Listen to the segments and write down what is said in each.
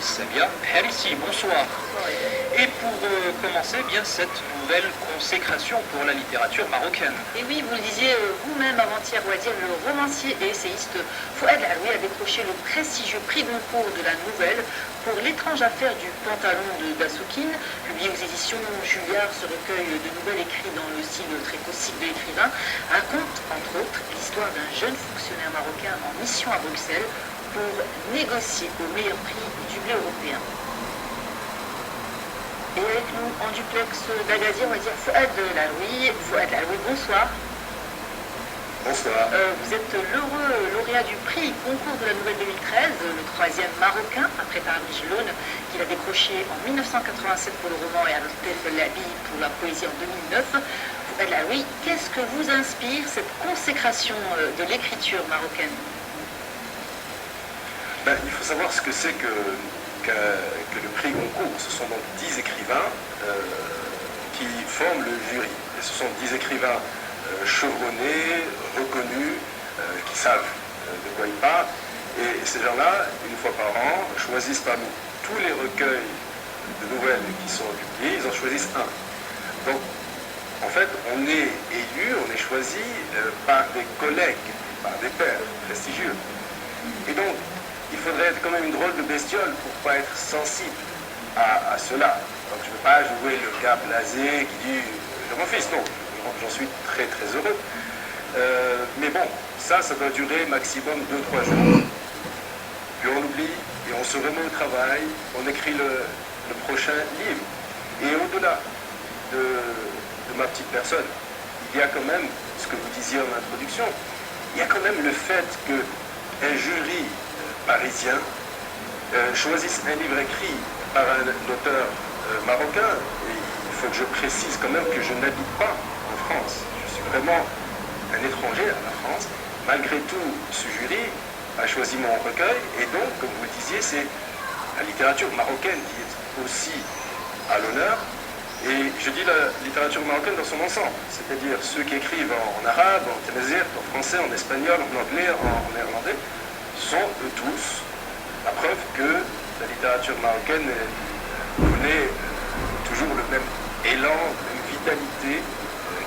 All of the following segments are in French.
Samia Harissi. Bonsoir. Et pour commencer, bien cette nouvelle consécration pour la littérature marocaine. Et oui, vous le disiez vous-même avant-hier, Wadir, le romancier et essayiste Fouad Laroui a décroché le prestigieux prix Goncourt de la nouvelle pour L'étrange affaire du pantalon de Dassoukine. Publié aux éditions Julliard, ce recueil de nouvelles écrit dans le style très classique de l'écrivain raconte, entre autres, l'histoire d'un jeune fonctionnaire marocain en mission à Bruxelles pour négocier au meilleur prix du blé européen. Et avec nous en duplex d'Agadir, on va dire Fouad Laroui. Fouad Laroui, bonsoir. Bonsoir. Vous êtes l'heureux lauréat du prix Concours de la Nouvelle 2013, le troisième marocain, après Tarabij Loun, qu'il a décroché en 1987 pour le roman et Al-Tef Labi pour la poésie en 2009. Fouad Laroui, qu'est-ce que vous inspire cette consécration de l'écriture marocaine? Il faut savoir ce que c'est que le prix Goncourt. Ce sont donc 10 écrivains qui forment le jury. Et ce sont 10 écrivains chevronnés, reconnus, qui savent de quoi ils parlent. Et ces gens-là, une fois par an, choisissent parmi tous les recueils de nouvelles qui sont publiés, ils en choisissent un. Donc, en fait, on est élu, on est choisi par des collègues, par des pairs prestigieux. Et donc, il faudrait être quand même une drôle de bestiole pour ne pas être sensible à cela. Donc je ne veux pas jouer le gars blasé qui dit je m'en fiche, non, j'en suis très très heureux. Mais bon, ça doit durer maximum 2-3 jours. Puis on oublie et on se remet au travail, on écrit le prochain livre. Et au-delà de ma petite personne, il y a quand même, ce que vous disiez en introduction, il y a quand même le fait qu'un jury parisien choisissent un livre écrit par un auteur marocain. Et il faut que je précise quand même que je n'habite pas en France. Je suis vraiment un étranger à la France. Malgré tout, ce jury a choisi mon recueil et donc, comme vous le disiez, c'est la littérature marocaine qui est aussi à l'honneur. Et je dis la littérature marocaine dans son ensemble, c'est-à-dire ceux qui écrivent en arabe, en tamazight, en français, en espagnol, en anglais, en néerlandais, sont eux tous la preuve que la littérature marocaine connaît toujours le même élan, la même vitalité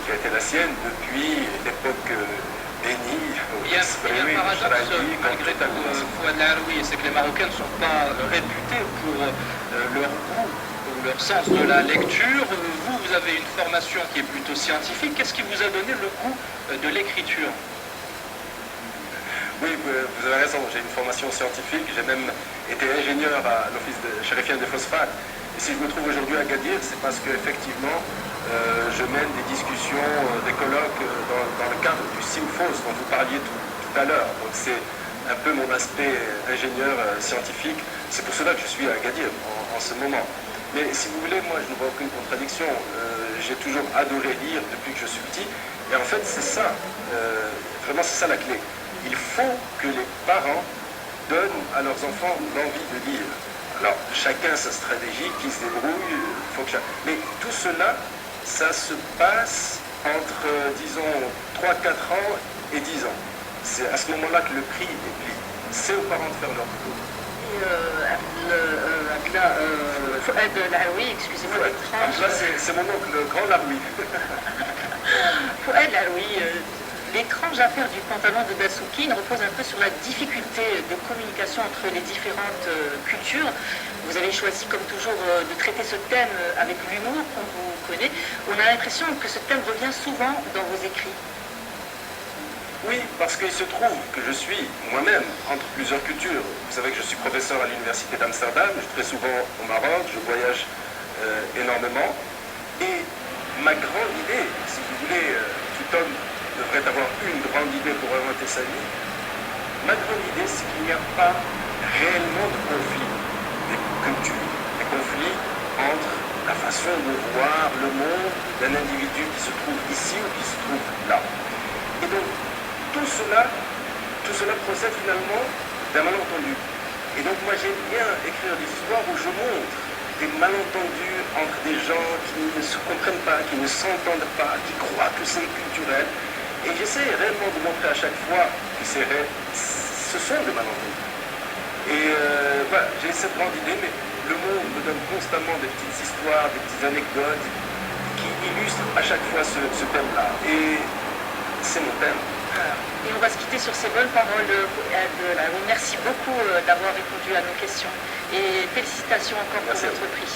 qui a été la sienne depuis l'époque Béni. Il y a un paradoxe malgré tout, Fouad Laroui, c'est que les Marocains ne sont pas réputés pour leur goût ou leur sens de la lecture. Vous avez une formation qui est plutôt scientifique. Qu'est-ce qui vous a donné le goût de l'écriture? Oui, vous avez raison, j'ai une formation scientifique, j'ai même été ingénieur à l'Office chérifien des phosphates. Et si je me trouve aujourd'hui à Agadir, c'est parce qu'effectivement, je mène des discussions, des colloques dans le cadre du SIMFOS dont vous parliez tout à l'heure. Donc c'est un peu mon aspect ingénieur scientifique. C'est pour cela que je suis à Agadir en ce moment. Mais si vous voulez, moi je ne vois aucune contradiction. J'ai toujours adoré lire depuis que je suis petit. Et en fait, c'est ça, vraiment c'est ça la clé. Il faut que les parents donnent à leurs enfants l'envie de lire. Alors, chacun sa stratégie, qui se débrouille, mais tout cela, ça se passe entre, disons, 3-4 ans et 10 ans. C'est à ce moment-là que le prix est pris. C'est aux parents de faire leur boulot. Fouad Laroui, excusez-moi Là, c'est mon oncle, le grand Laroui. Fouad Laroui, l'étrange affaire du pantalon de Dassoukine repose un peu sur la difficulté de communication entre les différentes cultures. Vous avez choisi, comme toujours, de traiter ce thème avec l'humour qu'on vous connaît. On a l'impression que ce thème revient souvent dans vos écrits. Oui, parce qu'il se trouve que je suis moi-même entre plusieurs cultures. Vous savez que je suis professeur à l'université d'Amsterdam, je suis très souvent au Maroc, je voyage énormément. Et ma grande idée, si vous voulez, tout homme devrait avoir une grande idée pour inventer sa vie. Ma grande idée, c'est qu'il n'y a pas réellement de conflit des cultures, des conflits entre la façon de voir le monde d'un individu qui se trouve ici ou qui se trouve là. Et donc, tout cela procède finalement d'un malentendu. Et donc, moi, j'aime bien écrire des histoires où je montre des malentendus entre des gens qui ne se comprennent pas, qui ne s'entendent pas, qui croient que c'est culturel. Et j'essaie réellement de montrer à chaque fois que ce sont des malentendus. Et voilà, j'ai cette grande idée, mais le monde me donne constamment des petites histoires, des petites anecdotes qui illustrent à chaque fois ce thème-là. Et c'est mon thème. Et on va se quitter sur ces bonnes paroles. Merci beaucoup d'avoir répondu à nos questions. Et félicitations encore pour votre prix.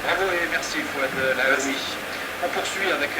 Bravo et merci Fouad Laoui. On poursuit avec